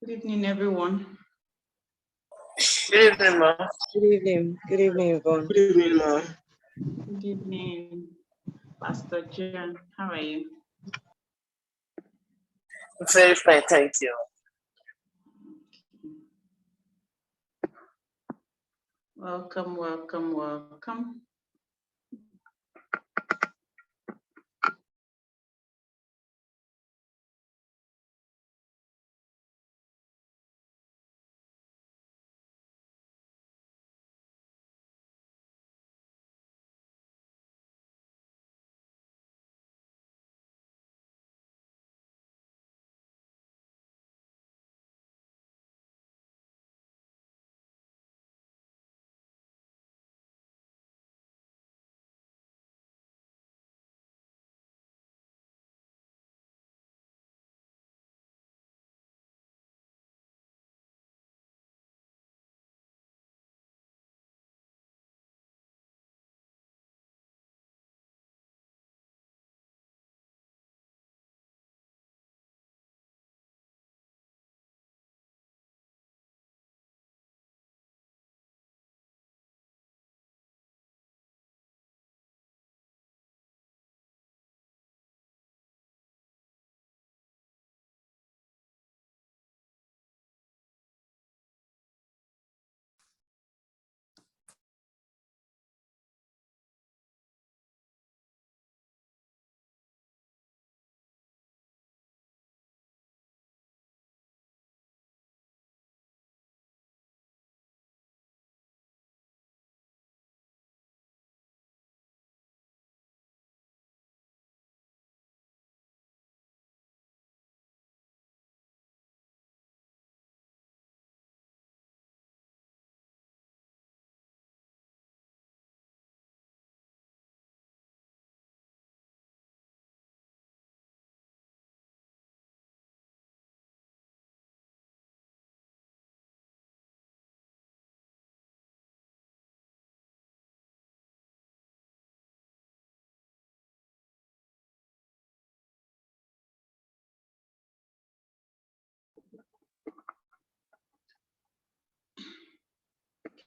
Good evening, everyone. Good evening, ma. Good evening. Good evening, Yvonne. Good evening, ma. Good evening, Pastor John. How are you? Very fine, thank you. Welcome, welcome, welcome.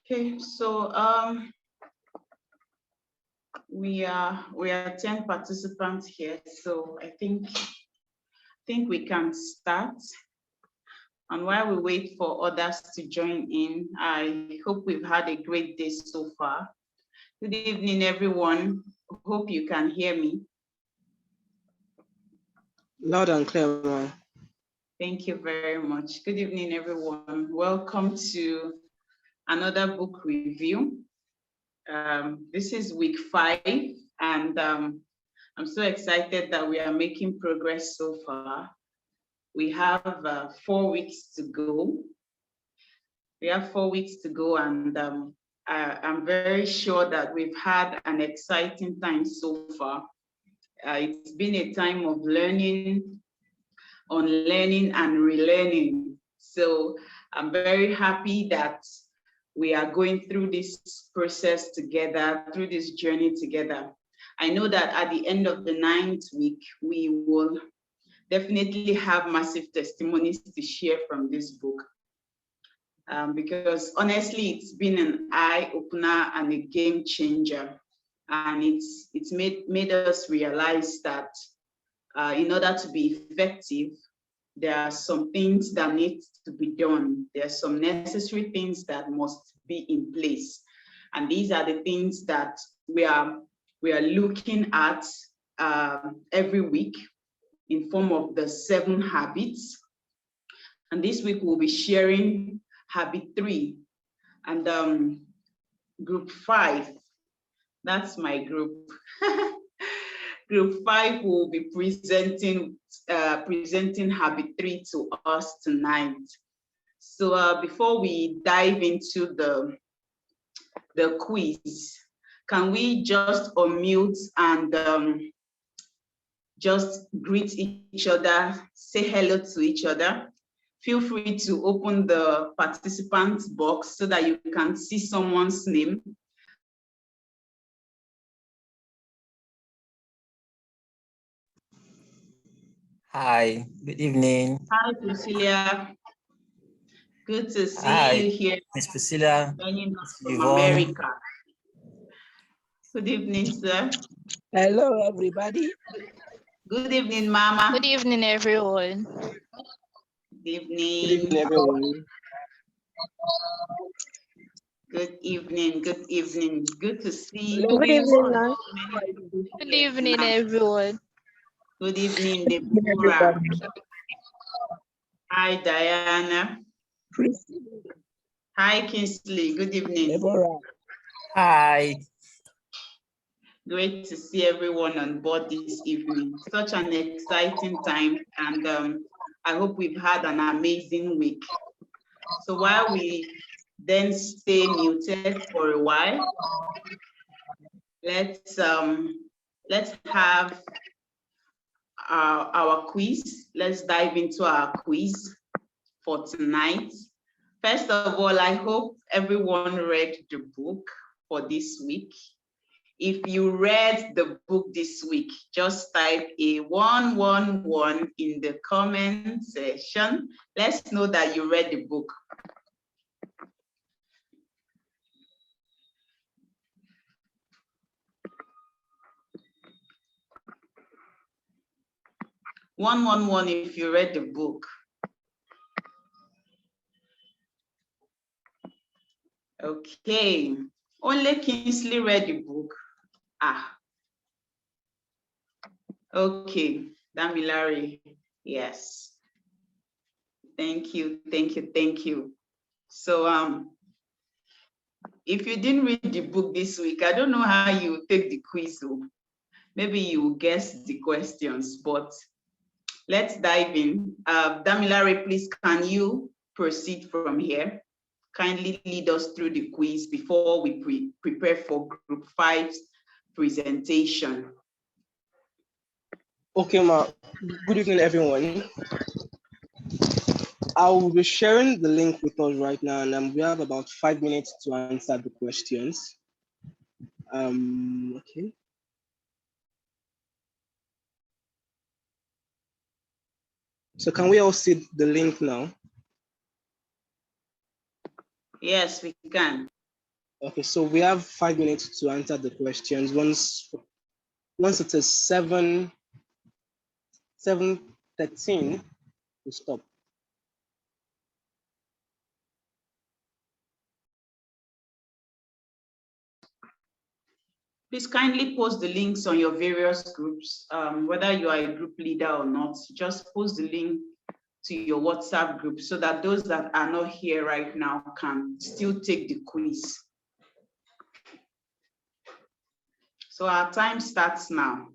Okay, so we are 10 participants here, so I think we can start. And while we wait for others to join in, I hope we've had a great day so far. Good evening, everyone. Hope you can hear me. Loud and clear, man. Thank you very much. Good evening, everyone. Welcome to another book review. This is week 5, and I'm so excited that we are making progress so far. We have 4 weeks to go. We have 4 weeks to go, and I'm very sure that we've had an exciting time so far. It's been a time of learning, unlearning, and relearning. So I'm very happy that we are going through this process together, through this journey together. I know that at the end of the 9th week, we will definitely have massive testimonies to share from this book. Because honestly, it's been an eye-opener and a game changer. And it's made us realize that in order to be effective, there are some things that need to be done. There are some necessary things that must be in place. And these are the things that we are looking at every week in form of the 7 habits. And this week we'll be sharing habit 3 and group 5. That's my group. Group 5 will be presenting habit 3 to us tonight. So before we dive into the quiz, can we just unmute and just greet each other, say hello to each other? Feel free to open the participants box so that you can see someone's name. Hi, good evening. Hi, Priscilla. Good to see Hi, you here. Miss Priscilla, Joining us from Yvonne. America. Good evening, sir. Hello, everybody. Good evening, Mama. Good evening, everyone. Good evening. Good evening, everyone. Good evening. Good evening. Good to see Hello, Good you. evening, everyone. Good evening, everyone. Good evening, Deborah. Hi, Diana. Hi, Kingsley. Good evening. Deborah. Hi. Great to see everyone on board this evening. Such an exciting time, and I hope we've had an amazing week. So while we then stay muted for a while, let's have our quiz. Let's dive into our quiz for tonight. First of all, I hope everyone read the book for this week. If you read the book this week, just type a 111 in the comment section. Let's know that you read the book. One if you read the book. Okay, only Kingsley read the book. Okay, Damilare, yes. Thank you. So if you didn't read the book this week, I don't know how you take the quiz. Maybe you guess the questions, but let's dive in. Damilare, please, can you proceed from here? Kindly lead us through the quiz before we prepare for Group 5's presentation. Okay, Ma. Good evening, everyone. I will be sharing the link with us right now, and we have about 5 minutes to answer the questions. Okay. So can we all see the link now? Yes, we can. Okay, so we have 5 minutes to answer the questions. Once it is 7:13, we stop. Please kindly post the links on your various groups, whether you are a group leader or not. Just post the link to your WhatsApp group so that those that are not here right now can still take the quiz. So our time starts now.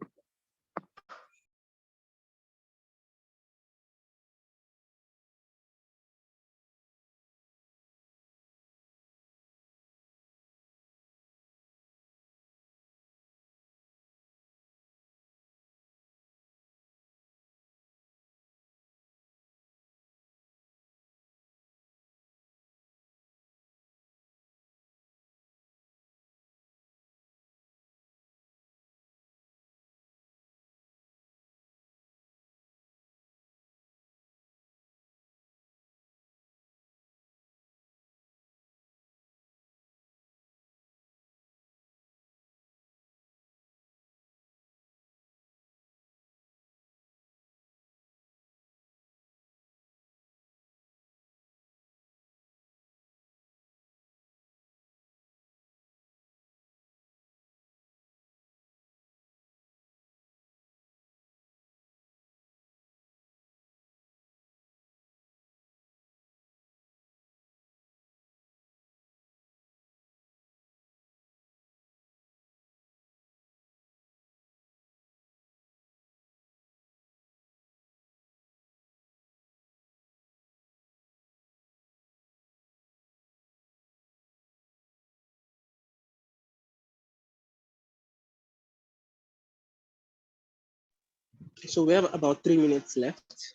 So we have about 3 minutes left.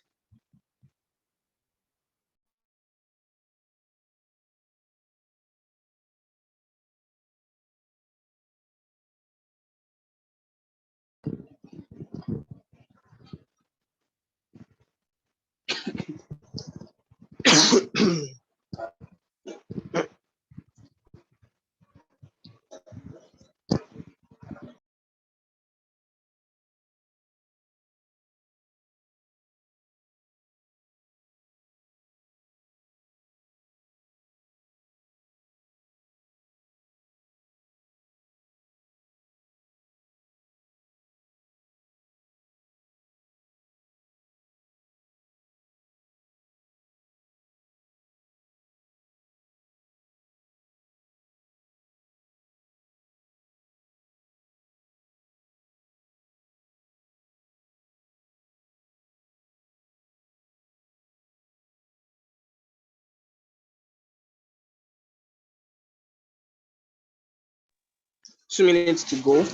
2 minutes to go.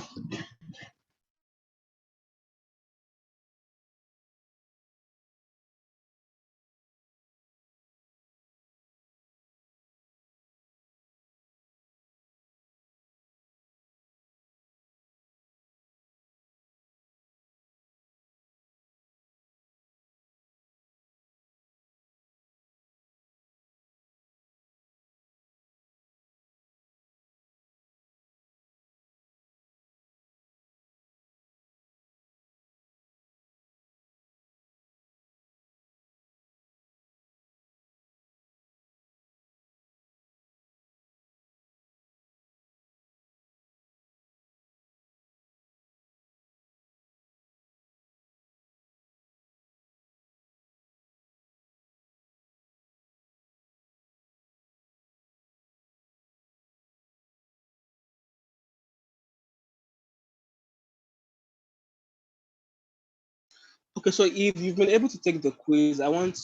Okay, so if you've been able to take the quiz, I want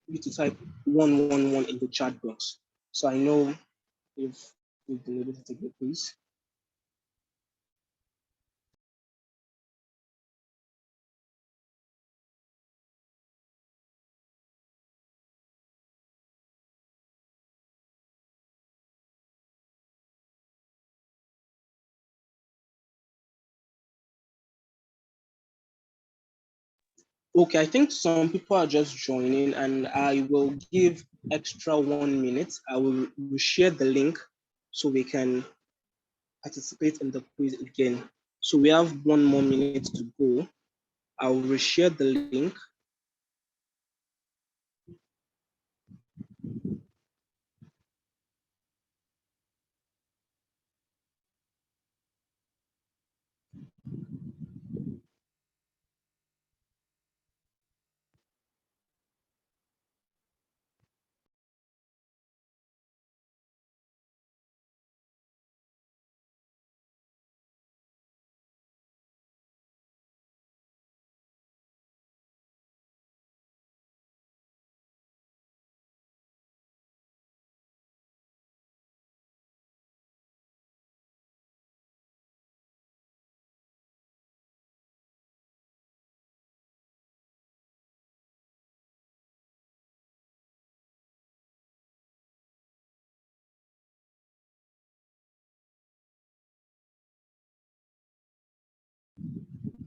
you to type 111 in the chat box. So I know if you've been able to take the quiz. Okay, I think some people are just joining, and I will give extra 1 minute. I will share the link so we can participate in the quiz again. So we have 1 more minute to go. I will reshare the link.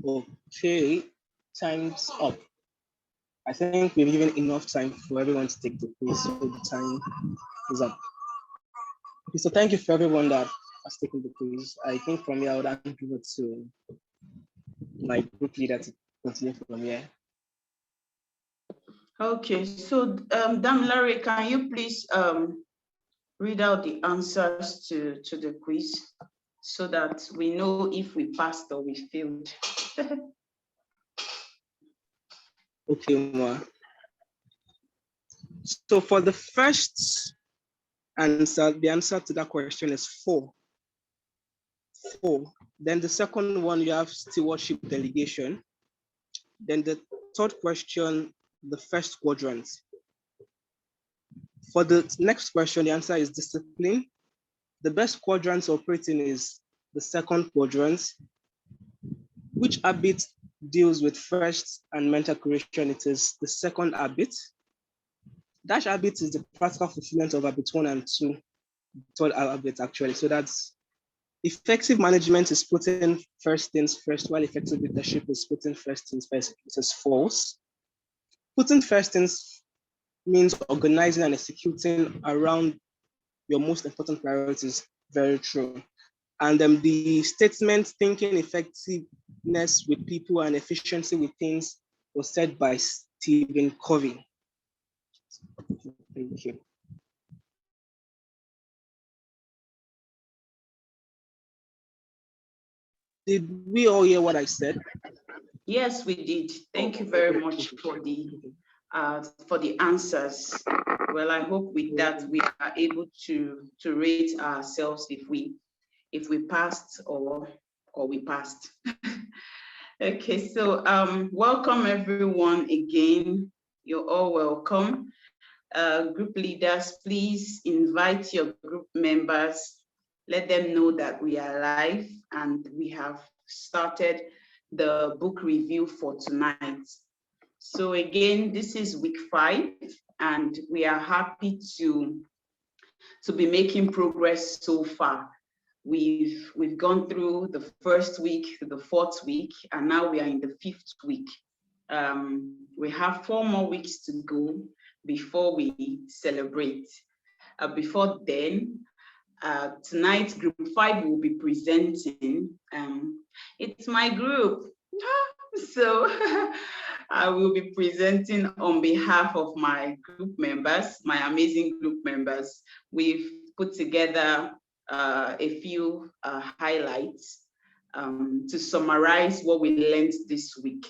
Okay, time's up. I think we've given enough time for everyone to take the quiz, so the time is up. Okay, so thank you for everyone that has taken the quiz. I think from here, I would hand over to my group leader to continue from here. Okay, so Damilare, can you please read out the answers to the quiz so that we know if we passed or we failed? Okay, Ma. So for the first answer, the answer to that question is 4. 4. Then the second one, you have stewardship delegation. Then the third question, the first quadrant. For the next question, the answer is discipline. The best quadrant operating is the second quadrant. Which habit deals with first and mental creation? It is the second habit. Dash habit is the practical fulfillment of habit 1 and 2, third habit actually. So that's effective management is putting first things first, while effective leadership is putting first things first. It is false. Putting first things means organizing and executing around your most important priorities. Very true. And the statement thinking effectiveness with people and efficiency with things was said by Stephen Covey. Thank you. Did we all hear what I said? Yes, we did. Thank you very much for the answers. Well, I hope with that we are able to rate ourselves if we passed or we passed. Okay, so welcome everyone again. You're all welcome. Group leaders, please invite your group members. let them know that we are live and we have started the book review for tonight. So again, this is week 5, and we are happy to be making progress so far. We've gone through the first week, the 4th week, and now we are in the 5th week. We have 4 more weeks to go before we celebrate. Before then, tonight, group 5 will be presenting. It's my group. So I will be presenting on behalf of my group members, my amazing group members. We've put together a few highlights to summarize what we learned this week.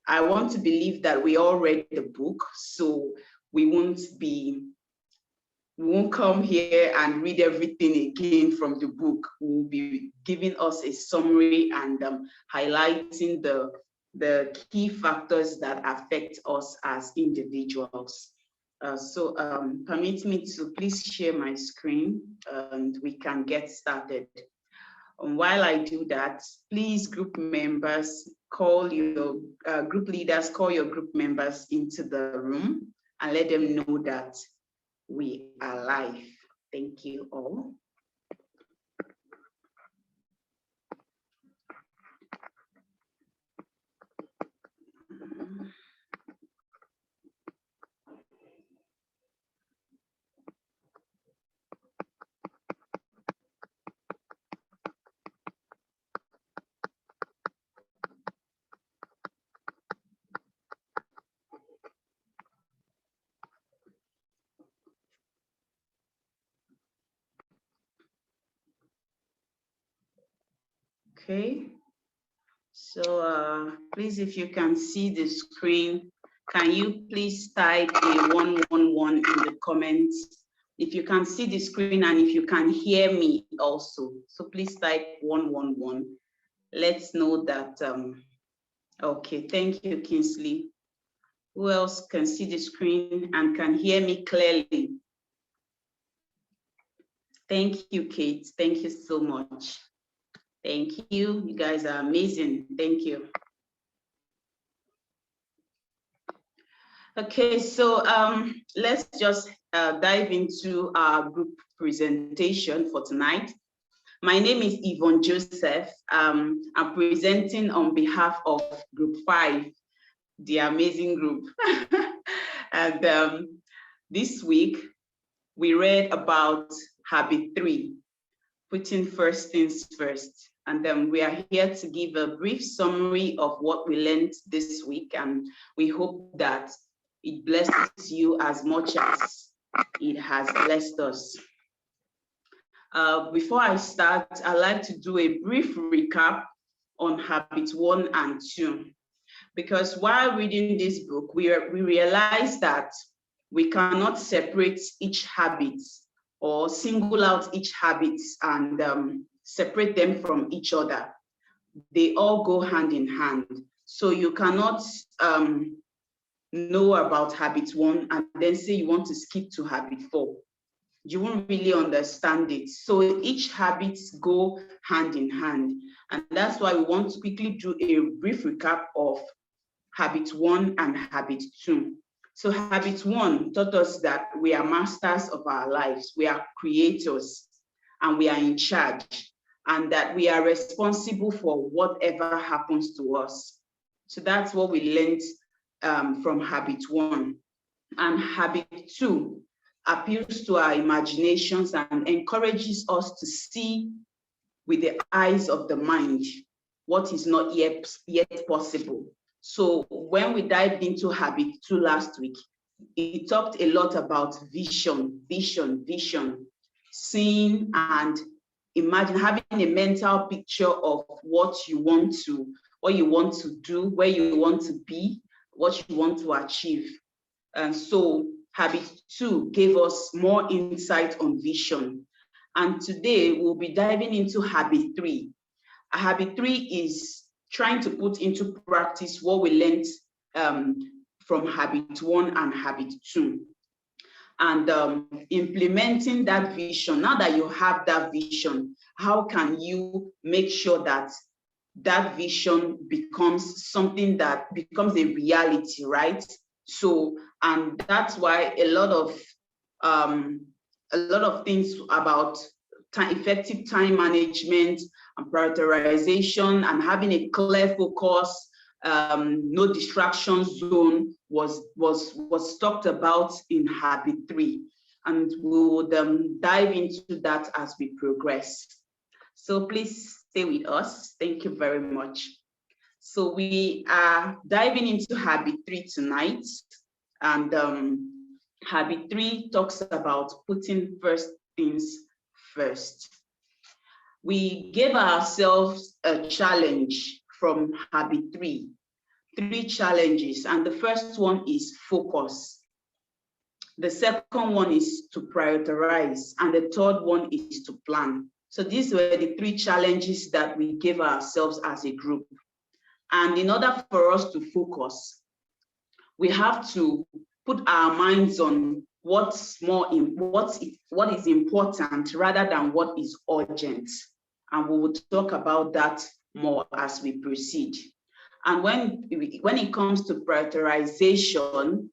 I want to believe that we all read the book, so we won't come here and read everything again from the book. We'll be giving us a summary and highlighting the key factors that affect us as individuals. So permit me to please share my screen and we can get started. And while I do that, please group members, call your group leaders, call your group members into the room and let them know that we are live. Thank you all. Okay, so please, if you can see the screen, can you please type a 111 in the comments? If you can see the screen and if you can hear me also, so please type 111. Let's know that, okay, thank you, Kingsley. Who else can see the screen and can hear me clearly? Thank you, Kate, thank you so much. Thank you. You guys are amazing. Thank you. Okay, so let's just dive into our group presentation for tonight. My name is Yvonne Joseph. I'm presenting on behalf of Group 5, the amazing group. And this week, we read about Habit 3, putting first things first. And then we are here to give a brief summary of what we learned this week. And we hope that it blesses you as much as it has blessed us. Before I start, I'd like to do a brief recap on Habit 1 and 2. Because while reading this book, we realized that we cannot separate each habit or single out each habit and separate them from each other. They all go hand in hand. So you cannot know about Habit 1 and then say you want to skip to Habit 4. You won't really understand it. So each habit go hand in hand. And that's why we want to quickly do a brief recap of Habit 1 and Habit 2. So Habit 1 taught us that we are masters of our lives. We are creators and we are in charge, and that we are responsible for whatever happens to us. So that's what we learned from Habit 1. And Habit 2 appeals to our imaginations and encourages us to see with the eyes of the mind what is not yet possible. So when we dived into Habit 2 last week, it talked a lot about vision, seeing and imagine, having a mental picture of what you want to do, where you want to be, what you want to achieve. And so Habit 2 gave us more insight on vision. And today we'll be diving into Habit 3. Habit 3 is trying to put into practice what we learned from Habit 1 and Habit 2. and implementing that vision. Now that you have that vision, how can you make sure that that vision becomes something that becomes a reality, right? So, and that's why a lot of things about effective time management and prioritization and having a clear focus, no distraction zone was talked about in habit 3, and we would dive into that as we progress. So please stay with us. Thank you very much. So we are diving into habit 3 tonight, and habit 3 talks about putting first things first. We gave ourselves a challenge from habit 3, 3 challenges, and the first one is focus. The second one is to prioritize, and the third one is to plan. So these were the 3 challenges that we gave ourselves as a group. And in order for us to focus, we have to put our minds on what is important rather than what is urgent. And we will talk about that more as we proceed. And when it comes to prioritization,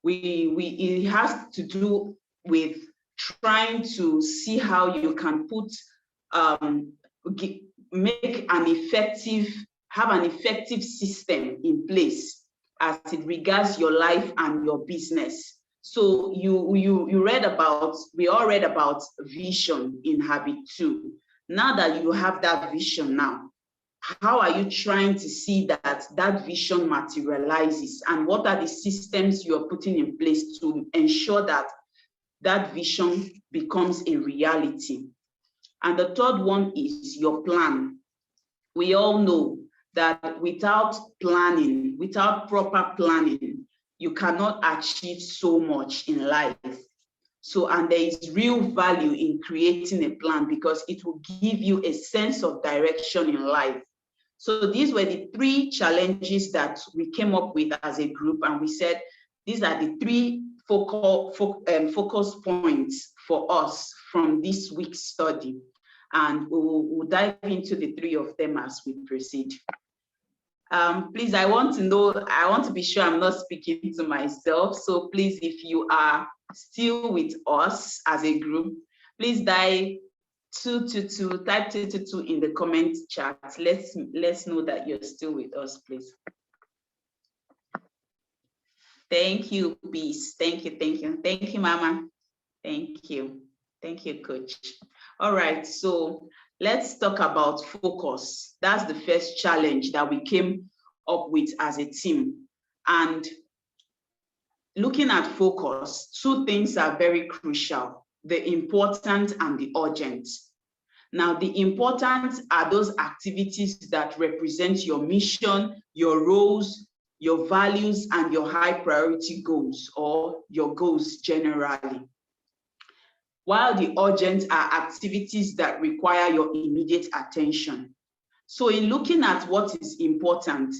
it has to do with trying to see how you can put have an effective system in place as it regards your life and your business. So we all read about vision in habit 2. Now that you have that vision now, how are you trying to see that vision materializes, and what are the systems you're putting in place to ensure that that vision becomes a reality? And the third one is your plan. We all know that without planning, without proper planning, you cannot achieve so much in life. So, and there is real value in creating a plan because it will give you a sense of direction in life. So these were the 3 challenges that we came up with as a group, and we said these are the 3 focus points for us from this week's study, and we'll dive into the 3 of them as we proceed. Please, I want to be sure I'm not speaking to myself. So please, if you are still with us as a group, please type 222 in the comment chat. Let's know that you're still with us, please. Thank you, Peace. Thank you, Mama. Thank you, Coach. All right, so let's talk about focus. That's the first challenge that we came up with as a team. And looking at focus, 2 things are very crucial: the important and the urgent. Now, the important are those activities that represent your mission, your roles, your values, and your high priority goals, or your goals generally. While the urgent are activities that require your immediate attention. So in looking at what is important,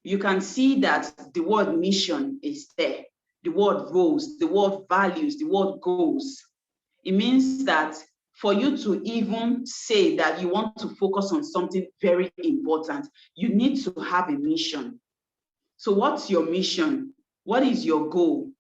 you can see that the word mission is there, the word roles, the word values, the word goals. It means that for you to even say that you want to focus on something very important, you need to have a mission. So what's your mission? What is your goal?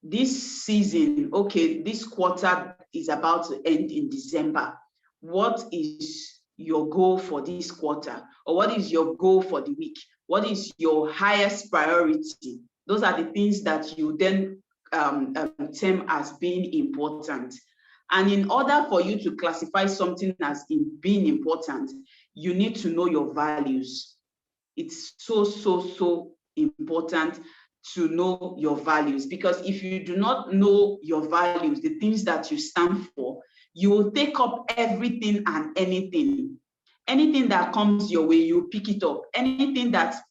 This season, okay, this quarter is about to end in December. What is your goal for this quarter? Or what is your goal for the week? What is your highest priority? Those are the things that you then term as being important. And in order for you to classify something as being important, you need to know your values. It's so important to know your values, because if you do not know your values, the things that you stand for, you will take up everything and anything. Anything that comes your way, you pick it up. Anything that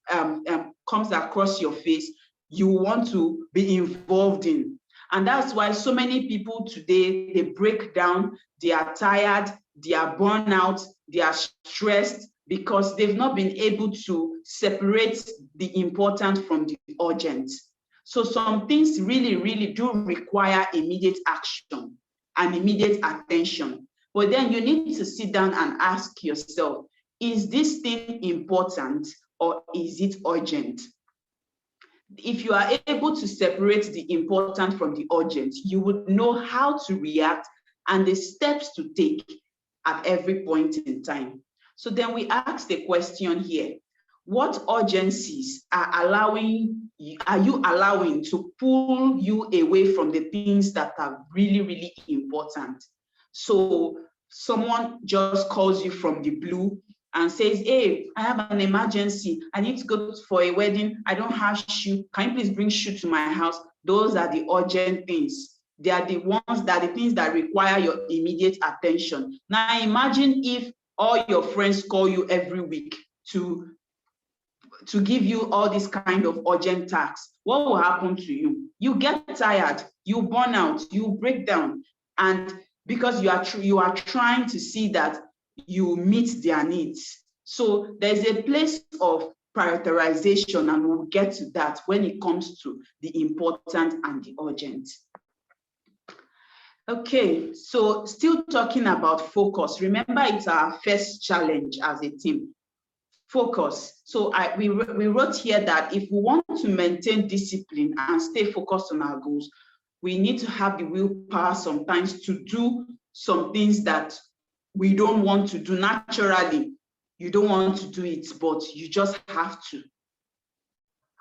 comes across your face, you want to be involved in. And that's why so many people today, they break down, they are tired, they are burnt out, they are stressed, because they've not been able to separate the important from the urgent. So some things really, really do require immediate action and immediate attention. But then you need to sit down and ask yourself, is this thing important or is it urgent? If you are able to separate the important from the urgent, you would know how to react and the steps to take at every point in time. So then we ask the question here, what urgencies are you allowing to pull you away from the things that are really, really important? So someone just calls you from the blue and says, hey, I have an emergency. I need to go for a wedding. I don't have shoe. Can you please bring shoe to my house? Those are the urgent things. They are the ones that the things that require your immediate attention. Now imagine if all your friends call you every week to give you all these kind of urgent tasks. What will happen to you? You get tired, you burn out, you break down. And because you are trying to see that you meet their needs. So there's a place of prioritization, and we'll get to that when it comes to the important and the urgent. Okay, so still talking about focus. Remember, it's our first challenge as a team. Focus. So we wrote here that if we want to maintain discipline and stay focused on our goals, we need to have the willpower sometimes to do some things that we don't want to do naturally. You don't want to do it, but you just have to.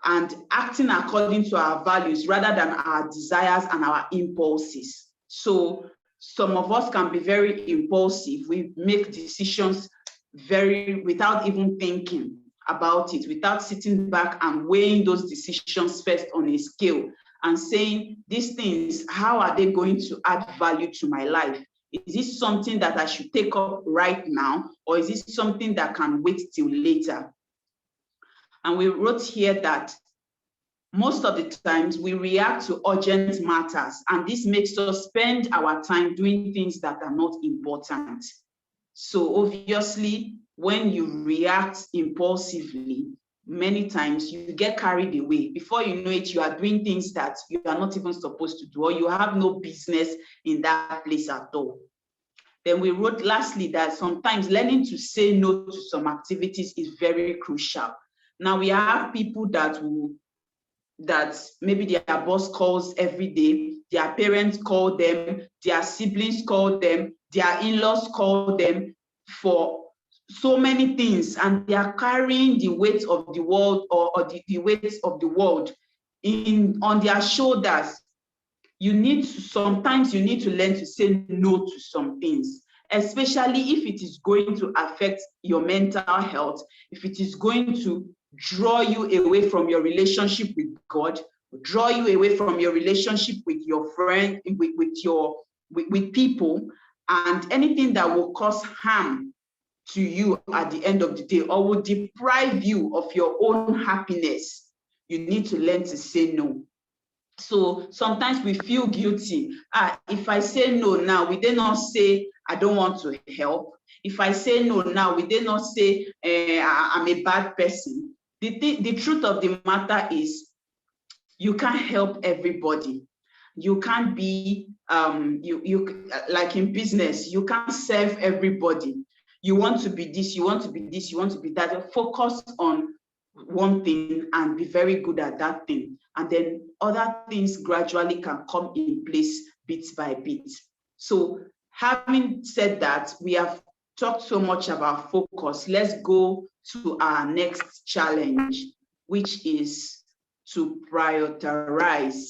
And acting according to our values rather than our desires and our impulses. So some of us can be very impulsive. We make decisions without even thinking about it, without sitting back and weighing those decisions first on a scale and saying, these things, how are they going to add value to my life? Is this something that I should take up right now, or is this something that can wait till later? And we wrote here that most of the times we react to urgent matters, and this makes us spend our time doing things that are not important. So obviously, when you react impulsively, many times you get carried away. Before you know it, you are doing things that you are not even supposed to do, or you have no business in that place at all. Then we wrote lastly that sometimes learning to say no to some activities is very crucial. Now we have people that maybe their boss calls every day, their parents call them, their siblings call them, their in-laws call them for so many things, and they are carrying the weight of the world or the weight of the world on their shoulders. Sometimes you need to learn to say no to some things, especially if it is going to affect your mental health, if it is going to draw you away from your relationship with God, draw you away from your relationship with your friend, with people, and anything that will cause harm to you at the end of the day or will deprive you of your own happiness. You need to learn to say no. So sometimes we feel guilty. If I say no now, we did not say I don't want to help. If I say no now, we did not say I'm a bad person. The truth of the matter is you can't help everybody. You can't be, like in business, you can't serve everybody. You want to be this, you want to be this, you want to be that. Focus on one thing and be very good at that thing. And then other things gradually can come in place bit by bit. So having said that, we have talked so much about focus. Let's go to our next challenge, which is to prioritize.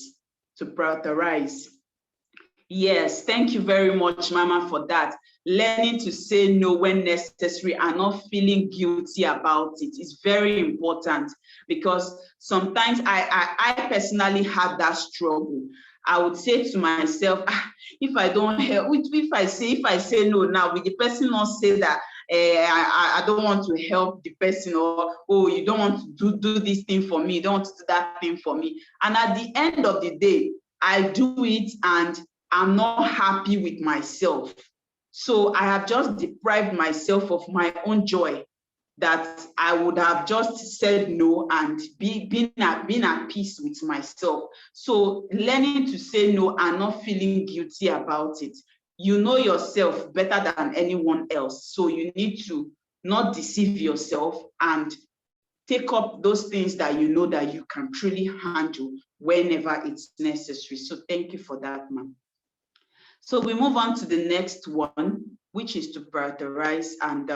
Yes, thank you very much, Mama, for that. Learning to say no when necessary and not feeling guilty about it is very important, because sometimes I personally had that struggle. I would say to myself, if I don't help, if I say no now, will the person not say that I don't want to help the person, or oh, you don't want to do this thing for me, you don't want to do that thing for me. And at the end of the day, I do it and I'm not happy with myself. So I have just deprived myself of my own joy that I would have just said no and been at peace with myself. So learning to say no and not feeling guilty about it. You know yourself better than anyone else. So you need to not deceive yourself and take up those things that you know that you can truly handle whenever it's necessary. So thank you for that, ma'am. So we move on to the next one, which is to prioritize, and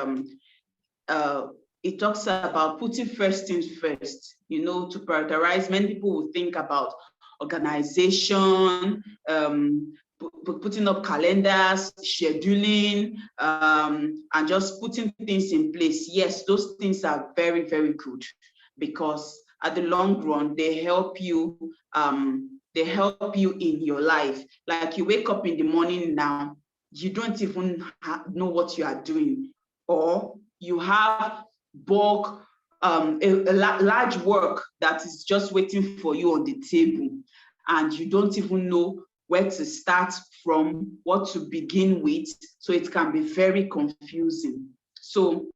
it talks about putting first things first. You know, to prioritize, many people will think about organization, putting up calendars, scheduling, and just putting things in place. Yes, those things are very, very good, because at the long run, they help you in your life. Like you wake up in the morning now, you don't even know what you are doing, or you have bulk, large work that is just waiting for you on the table, and you don't even know where to start from, what to begin with. So it can be very confusing. So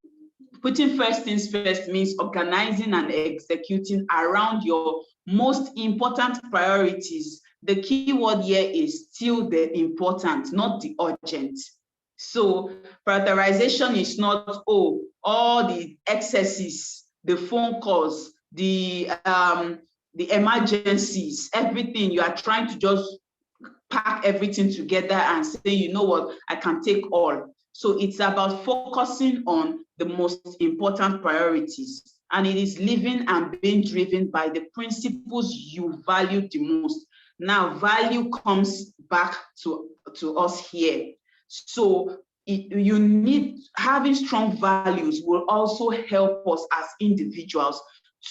putting first things first means organizing and executing around your most important priorities. The key word here is still the important, not the urgent. So prioritization is not, oh, all the excesses, the phone calls, the emergencies, everything. You are trying to just pack everything together and say, you know what, I can take all. So it's about focusing on the most important priorities. And it is living and being driven by the principles you value the most. Now, value comes back to us here. So you need, having strong values will also help us as individuals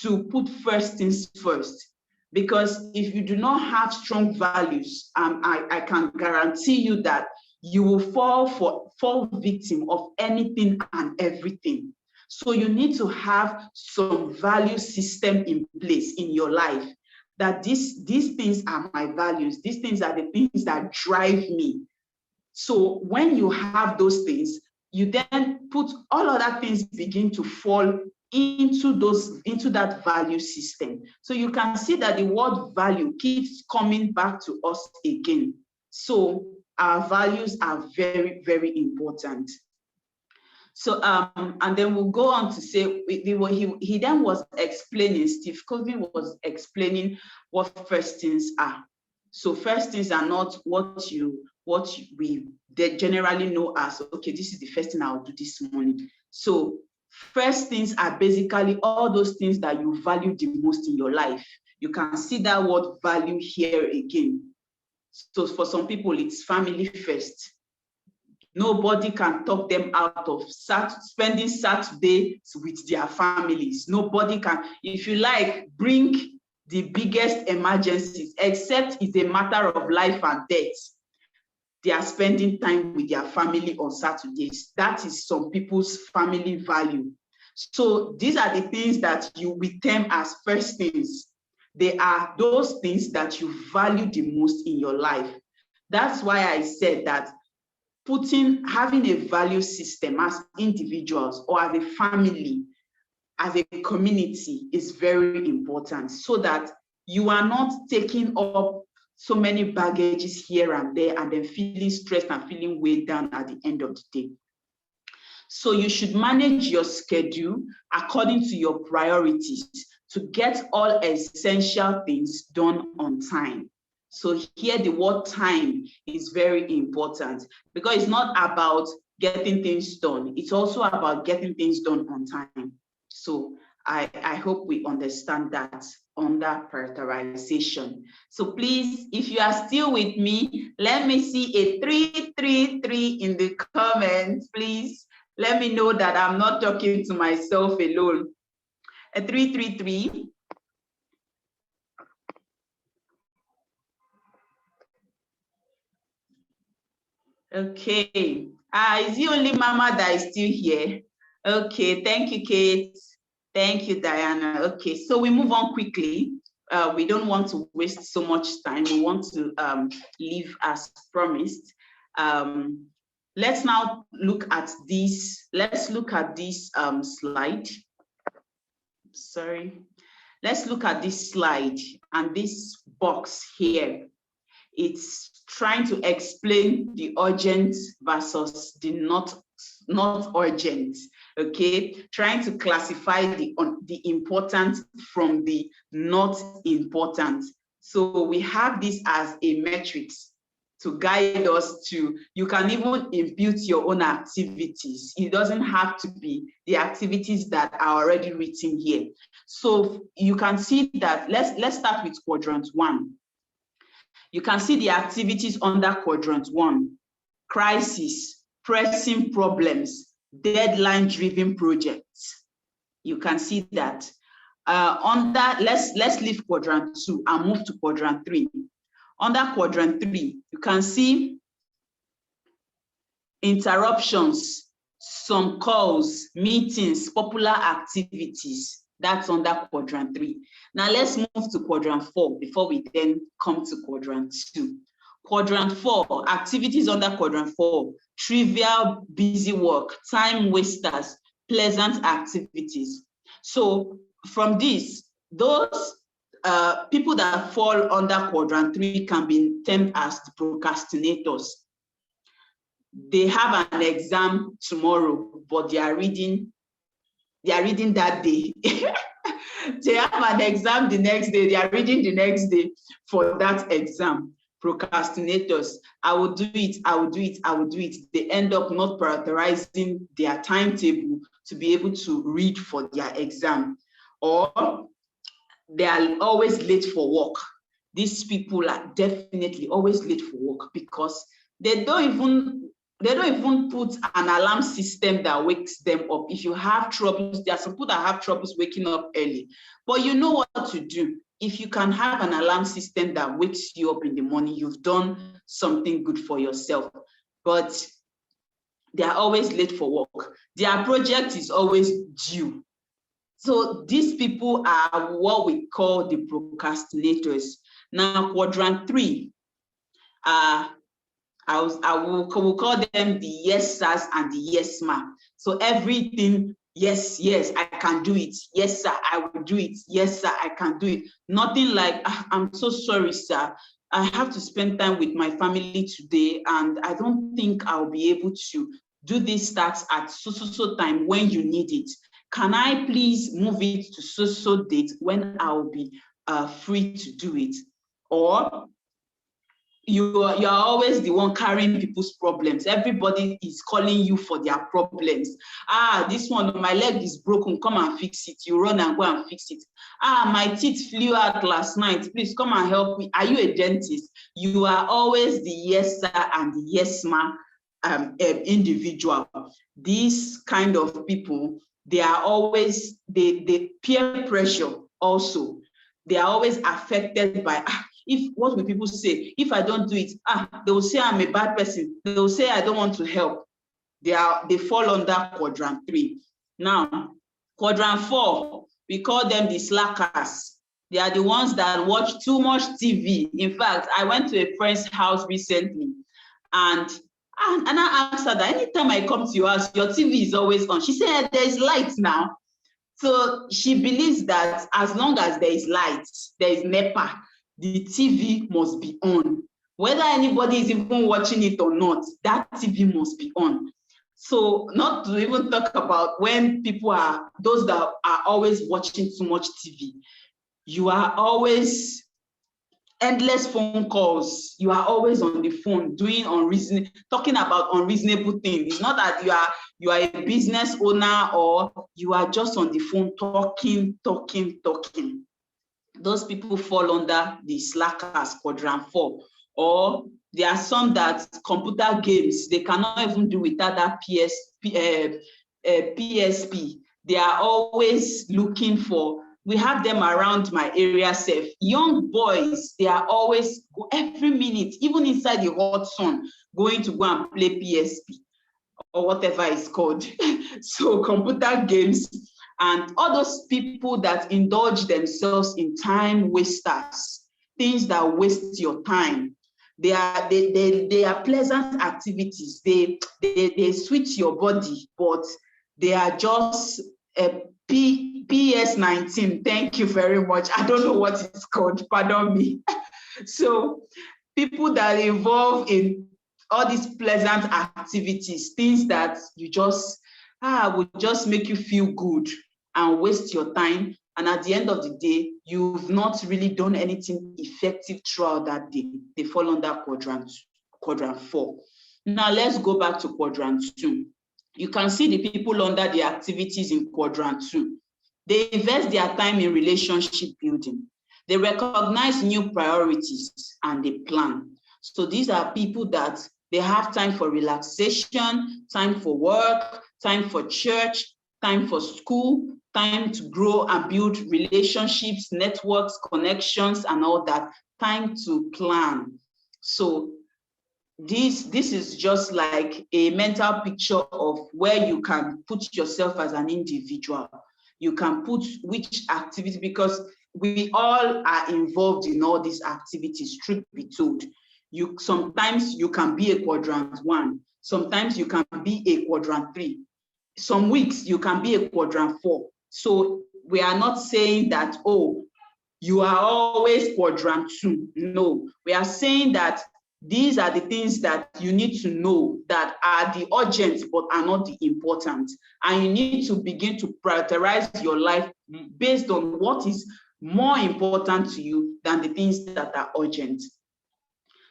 to put first things first. Because if you do not have strong values, I can guarantee you that you will fall victim of anything and everything. So you need to have some value system in place in your life, that these things are my values. These things are the things that drive me. So when you have those things, you then put all other things begin to fall into that value system. So you can see that the word value keeps coming back to us again. So our values are very, very important. So and then we'll go on to say, he then was explaining, Steve Covey was explaining what first things are. So first things are not what we generally know as, okay, this is the first thing I'll do this morning. So first things are basically all those things that you value the most in your life. You can see that word value here again. So for some people, it's family first. Nobody can talk them out of spending Saturdays with their families. Nobody can, if you like, bring the biggest emergencies, except it's a matter of life and death. They are spending time with their family on Saturdays. That is some people's family value. So these are the things that we term as first things. They are those things that you value the most in your life. That's why I said that having a value system as individuals or as a family, as a community is very important, so that you are not taking up so many baggages here and there and then feeling stressed and feeling weighed down at the end of the day. So you should manage your schedule according to your priorities to get all essential things done on time. So here the word time is very important, because it's not about getting things done. It's also about getting things done on time. So I hope we understand that under prioritization. So please, if you are still with me, let me see a 333 in the comments, please. Let me know that I'm not talking to myself alone. A 333. Okay. Is the only Mama that is still here? Okay, thank you, Kate. Thank you, Diana. Okay, so we move on quickly. We don't want to waste so much time. We want to leave as promised. let's now look at this. Let's look at this slide. Sorry. Let's look at this slide and this box here. It's trying to explain the urgent versus the not urgent. Okay, trying to classify the important from the not important. So we have this as a matrix to guide us to, you can even impute your own activities. It doesn't have to be the activities that are already written here. So you can see that, let's start with quadrant 1. You can see the activities under quadrant 1: crisis, pressing problems, deadline-driven projects. You can see that. Let's leave quadrant 2 and move to quadrant 3. Under quadrant 3, you can see interruptions, some calls, meetings, popular activities. That's under quadrant 3. Now let's move to quadrant 4 before we then come to quadrant 2. Quadrant 4, activities under quadrant 4: trivial, busy work, time wasters, pleasant activities. So from this, those people that fall under quadrant 3 can be termed as the procrastinators. They have an exam tomorrow, but they are reading that day. They have an exam the next day, they are reading the next day for that exam. Procrastinators, I will do it, I will do it, I will do it. They end up not prioritizing their timetable to be able to read for their exam, or they are always late for work. These people are definitely always late for work because they don't even put an alarm system that wakes them up. If you have troubles, there are some people that have troubles waking up early, but you know what to do. If you can have an alarm system that wakes you up in the morning, you've done something good for yourself. But they are always late for work. Their project is always due. So these people are what we call the procrastinators. Now, quadrant 3, we'll call them the yes sirs and the yes ma. So everything, yes, I can do it. Yes, sir, I will do it. Yes, sir, I can do it. Nothing like, I'm so sorry, sir. I have to spend time with my family today, and I don't think I'll be able to do this task at so time when you need it. Can I please move it to so date when I'll be free to do it? Or you are always the one carrying people's problems. Everybody is calling you for their problems. This one, my leg is broken, come and fix it. You run and go and fix it. My teeth flew out last night, please come and help me. Are you a dentist? You are always the yes sir and the yes ma individual. These kind of people, they are always, they peer pressure also. They are always affected by, what will people say? If I don't do it, they will say I'm a bad person. They will say I don't want to help. They fall under quadrant 3. Now, quadrant 4, we call them the slackers. They are the ones that watch too much TV. In fact, I went to a friend's house recently, and I asked her that anytime I come to your house, your TV is always on. She said, there's light now. So she believes that as long as there is light, there is NEPA, the TV must be on. Whether anybody is even watching it or not, that TV must be on. So not to even talk about when people are, those that are always watching too much TV. You are always endless phone calls. You are always on the phone talking about unreasonable things. It's not that you are a business owner or you are just on the phone talking. Those people fall under the slackers, quadrant 4. Or there are some that computer games, they cannot even do without that PSP. They are always looking for, we have them around my area safe. Young boys, they are always, every minute, even inside the hot sun, going to go and play PSP or whatever it's called. So computer games, and all those people that indulge themselves in time wasters, things that waste your time. They are pleasant activities. They sweet your body, but they are just PS19. Thank you very much. I don't know what it's called. Pardon me. So people that involve in all these pleasant activities, things that you just would just make you feel good and waste your time. And at the end of the day, you've not really done anything effective throughout that day. They fall under quadrant 4. Now let's go back to quadrant 2. You can see the people under the activities in quadrant 2. They invest their time in relationship building. They recognize new priorities and they plan. So these are people that they have time for relaxation, time for work, time for church, time for school, time to grow and build relationships, networks, connections, and all that, time to plan. So this is just like a mental picture of where you can put yourself as an individual. You can put which activity, because we all are involved in all these activities, truth be told. Sometimes you can be a quadrant 1, sometimes you can be a quadrant 3. Some weeks you can be a quadrant 4. So we are not saying that, oh, you are always quadrant 2. No, we are saying that these are the things that you need to know that are the urgent but are not the important. And you need to begin to prioritize your life based on what is more important to you than the things that are urgent.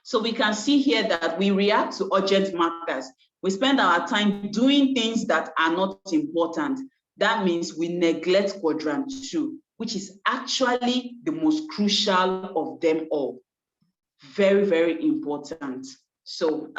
So we can see here that we react to urgent matters. We spend our time doing things that are not important. That means we neglect quadrant 2, which is actually the most crucial of them all. Very, very important. So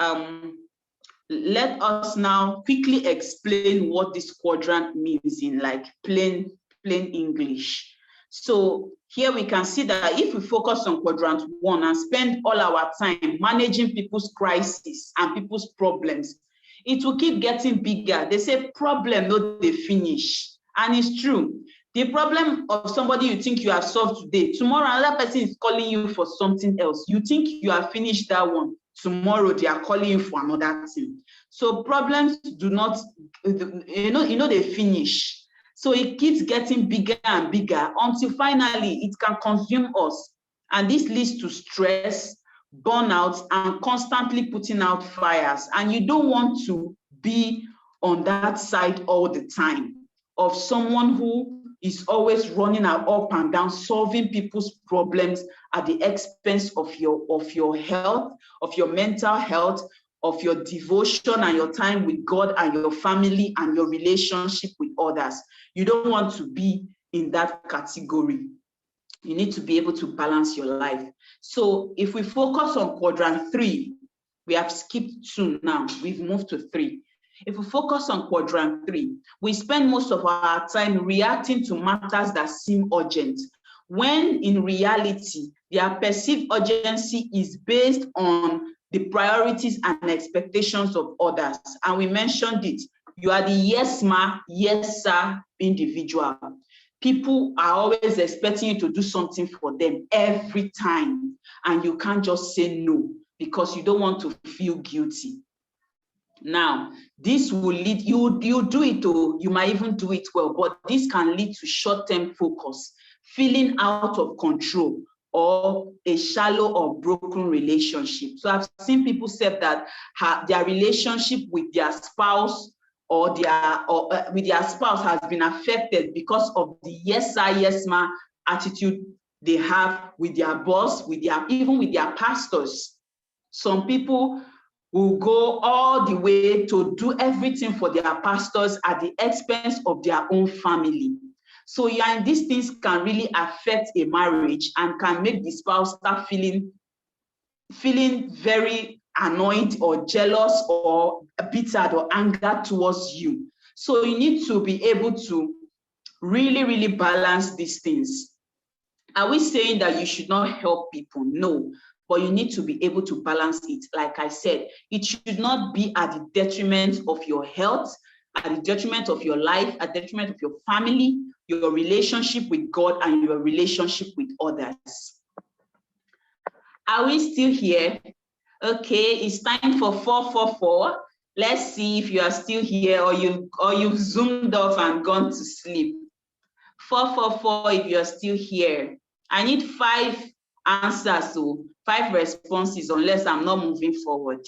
let us now quickly explain what this quadrant means in like plain English. So here we can see that if we focus on quadrant 1 and spend all our time managing people's crises and people's problems, it will keep getting bigger. They say problem no dey finish, and it's true. The problem of somebody you think you have solved today, tomorrow another person is calling you for something else. You think you have finished that one, tomorrow they are calling you for another thing. So problems do not, they finish. So it keeps getting bigger and bigger until finally it can consume us. And this leads to stress, burnout, and constantly putting out fires. And you don't want to be on that side all the time of someone who is always running up and down, solving people's problems at the expense of your health, of your mental health, of your devotion and your time with God and your family and your relationship with others. You don't want to be in that category. You need to be able to balance your life. So if we focus on quadrant 3, we have skipped 2 now, we've moved to 3. If we focus on quadrant 3, we spend most of our time reacting to matters that seem urgent, when in reality, their perceived urgency is based on the priorities and expectations of others. And we mentioned it. You are the yes ma, yes sir individual. People are always expecting you to do something for them every time. And you can't just say no because you don't want to feel guilty. Now, this will lead, you do it, or you might even do it well, but this can lead to short-term focus, feeling out of control, or a shallow or broken relationship. So I've seen people say that their relationship with their spouse or with their spouse has been affected because of the yes sir, yes ma attitude they have with their boss, even with their pastors. Some people will go all the way to do everything for their pastors at the expense of their own family. So yeah, these things can really affect a marriage and can make the spouse start feeling very annoyed or jealous or bitter or angered towards you. So you need to be able to really, really balance these things. Are we saying that you should not help people? No, but you need to be able to balance it. Like I said, it should not be at the detriment of your health, at the detriment of your life, at the detriment of your family, your relationship with God, and your relationship with others. Are we still here? Okay, it's time for 444. Let's see if you are still here or you've zoomed off and gone to sleep. 444 if you're still here. I need 5 answers, so 5 responses unless I'm not moving forward.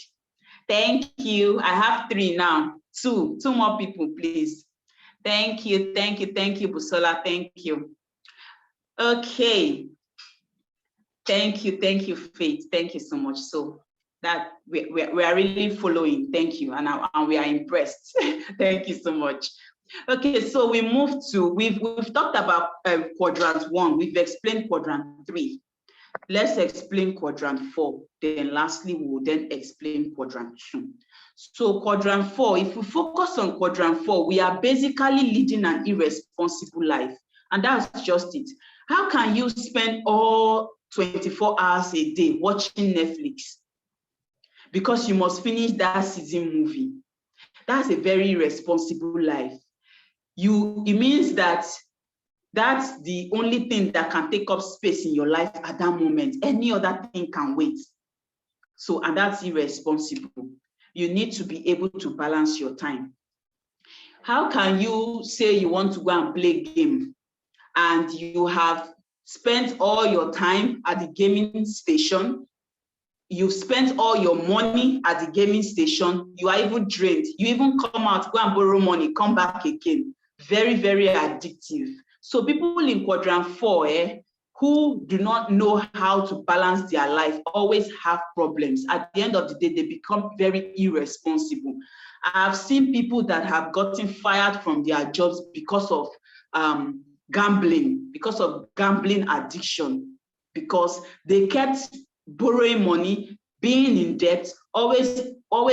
Thank you. I have 3 now. 2 more people, please. Thank you, Busola. Thank you. Okay. Thank you, Faith. Thank you so much. So that we are really following. Thank you, and we are impressed. Thank you so much. Okay, so we moved to we've talked about quadrant 1. We've explained quadrant 3. Let's explain quadrant 4. Then lastly, we will then explain quadrant 2. So quadrant 4, if we focus on quadrant 4, we are basically leading an irresponsible life. And that's just it. How can you spend all 24 hours a day watching Netflix? Because you must finish that season movie. That's a very irresponsible life. It means that that's the only thing that can take up space in your life at that moment. Any other thing can wait. So, and that's irresponsible. You need to be able to balance your time. How can you say you want to go and play game and you have spent all your time at the gaming station? You've spent all your money at the gaming station. You are even drained. You even come out, go and borrow money, come back again. Very, very addictive. So people in quadrant 4, who do not know how to balance their life always have problems. At the end of the day, they become very irresponsible. I've seen people that have gotten fired from their jobs because of gambling addiction, because they kept borrowing money, being in debt, always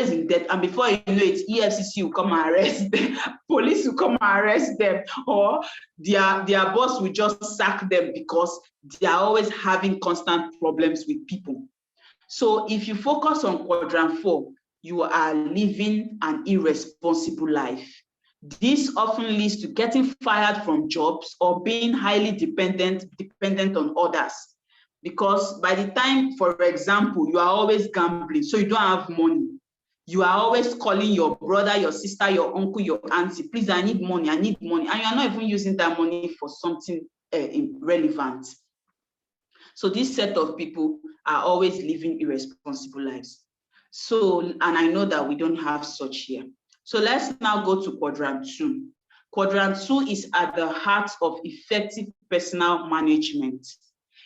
in debt, and before you know it, EFCC will come and arrest them, police will come and arrest them, or their boss will just sack them because they are always having constant problems with people. So if you focus on quadrant 4, you are living an irresponsible life. This often leads to getting fired from jobs or being highly dependent on others. Because by the time, for example, you are always gambling, so you don't have money. You are always calling your brother, your sister, your uncle, your auntie, please, I need money, and you are not even using that money for something relevant. So this set of people are always living irresponsible lives. So, and I know that we don't have such here. So let's now go to quadrant 2. Quadrant 2 is at the heart of effective personal management.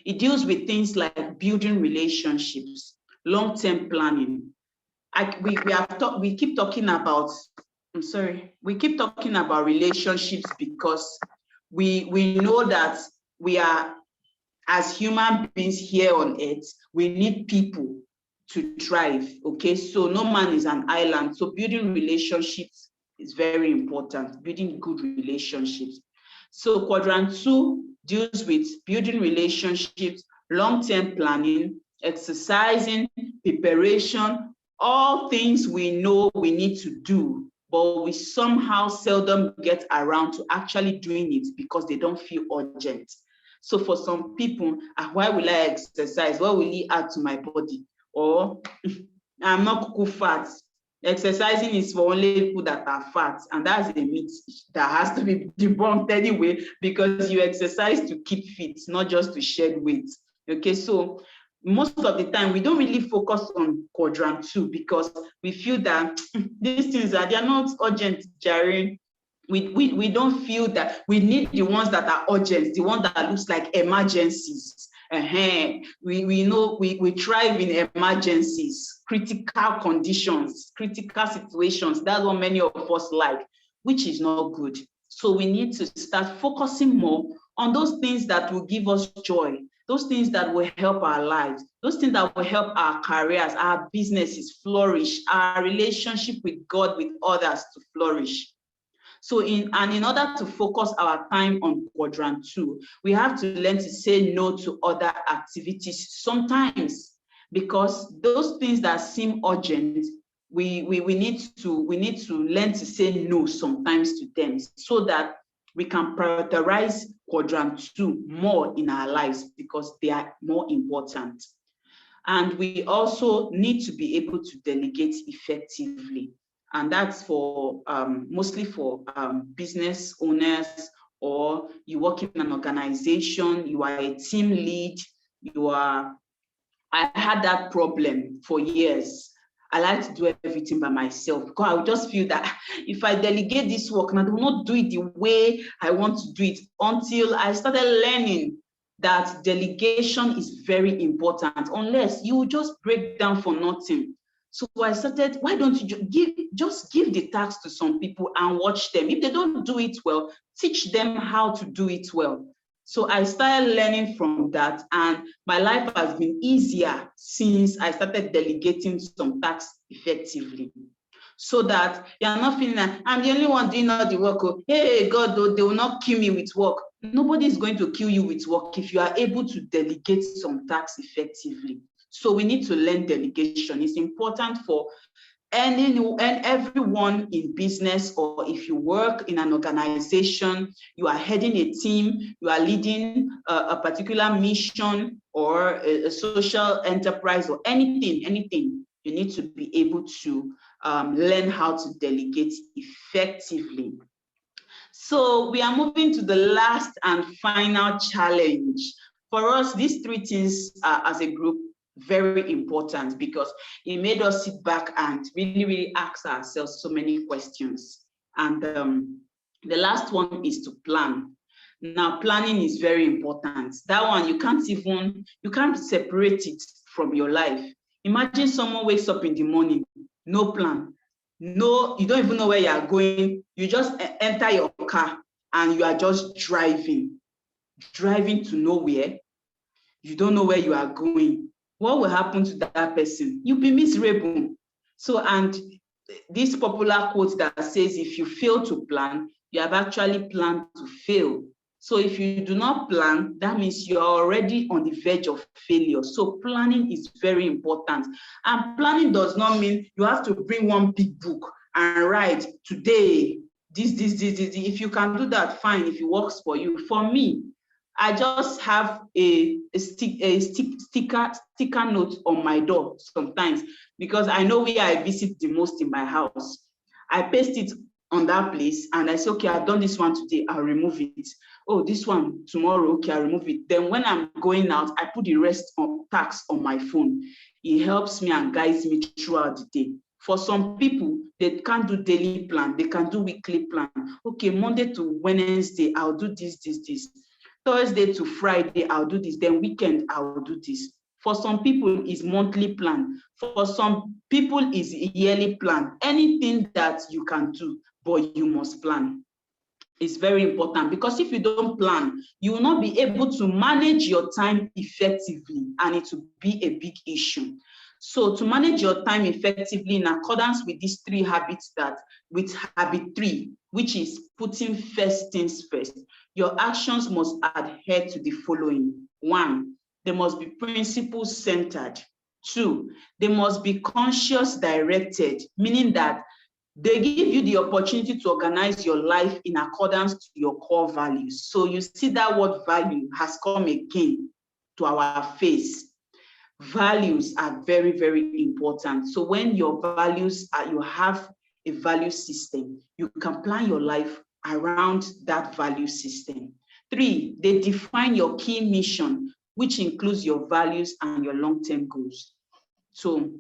It deals with things like building relationships, long-term planning. We keep talking about relationships because we know that we are, as human beings here on earth, we need people to thrive, okay? So no man is an island. So building relationships is very important, building good relationships. So quadrant 2 deals with building relationships, long-term planning, exercising, preparation, all things we know we need to do, but we somehow seldom get around to actually doing it because they don't feel urgent. So for some people, why will I exercise? What will it add to my body? Or I'm not cuckoo fat. Exercising is for only people that are fat, and that's a myth that has to be debunked anyway, because you exercise to keep fit, not just to shed weight. Okay, so most of the time we don't really focus on quadrant 2 because we feel that these things they are not urgent, Jerry. We don't feel that we need the ones that are urgent, the ones that looks like emergencies. We know we thrive in emergencies, critical conditions, critical situations. That's what many of us like, which is not good. So we need to start focusing more on those things that will give us joy, those things that will help our lives, those things that will help our careers, our businesses flourish, our relationship with God, with others to flourish. So in order to focus our time on quadrant 2, we have to learn to say no to other activities sometimes, because those things that seem urgent, we need to learn to say no sometimes to them, so that we can prioritize quadrant 2 more in our lives because they are more important. And we also need to be able to delegate effectively. And that's for mostly for business owners, or you work in an organization, you are a team lead, I had that problem for years. I like to do everything by myself because I would just feel that if I delegate this work, and I do not do it the way I want to do it, until I started learning that delegation is very important, unless you just break down for nothing. So I started, why don't you just give the task to some people and watch them. If they don't do it well, teach them how to do it well. So I started learning from that, and my life has been easier since I started delegating some tasks effectively. So that you're not feeling that I'm the only one doing all the work. Oh, hey, God, they will not kill me with work. Nobody is going to kill you with work if you are able to delegate some tasks effectively. So we need to learn delegation. It's important for everyone in business, or if you work in an organization, you are heading a team, you are leading a particular mission or a social enterprise or anything, you need to be able to learn how to delegate effectively. So we are moving to the last and final challenge. For us, these three things as a group, very important, because it made us sit back and really ask ourselves so many questions. And the last one is to plan. Now, planning is very important. That one, you can't separate it from your life. Imagine someone wakes up in the morning, no plan. No, you don't even know where you are going. You just enter your car and you are just driving to nowhere. You don't know where you are going. What will happen to that person? You'll be miserable. So, and this popular quote that says, if you fail to plan, you have actually planned to fail. So if you do not plan, that means you're already on the verge of failure. So planning is very important. And planning does not mean you have to bring one big book and write today, this. If you can do that, fine, if it works for you. For me, I just have a sticker note on my door sometimes, because I know where I visit the most in my house. I paste it on that place and I say, okay, I've done this one today, I'll remove it. Oh, this one tomorrow, okay, I'll remove it. Then when I'm going out, I put the rest of tasks on my phone. It helps me and guides me throughout the day. For some people, they can't do daily plan, they can do weekly plan. Okay, Monday to Wednesday, I'll do this. Thursday to Friday, I'll do this. Then weekend, I'll do this. For some people, it's monthly plan. For some people, it's yearly plan. Anything that you can do, but you must plan. It's very important, because if you don't plan, you will not be able to manage your time effectively, and it will be a big issue. So to manage your time effectively in accordance with these three habits, with habit 3, which is putting first things first, your actions must adhere to the following. 1, they must be principle-centered. 2, they must be conscious-directed, meaning that they give you the opportunity to organize your life in accordance to your core values. So you see that word value has come again to our face. Values are very, very important. So when your values you have a value system, you can plan your life around that value system. 3, they define your key mission, which includes your values and your long-term goals. So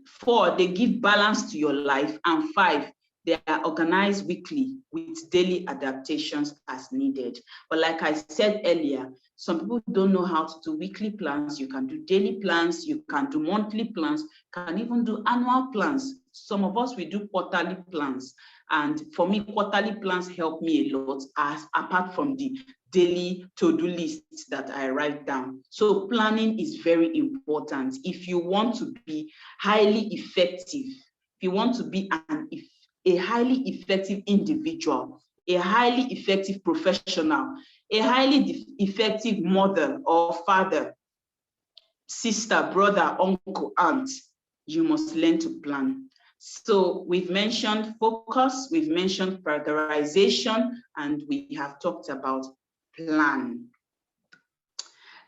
4, they give balance to your life. And 5, they are organized weekly with daily adaptations as needed. But like I said earlier, some people don't know how to do weekly plans. You can do daily plans, you can do monthly plans, can even do annual plans. Some of us, we do quarterly plans. And for me, quarterly plans help me a lot, apart from the daily to-do lists that I write down. So planning is very important. If you want to be highly effective, if you want to be a highly effective individual, a highly effective professional, a highly effective mother or father, sister, brother, uncle, aunt, you must learn to plan. So we've mentioned focus, we've mentioned prioritization, and we have talked about plan.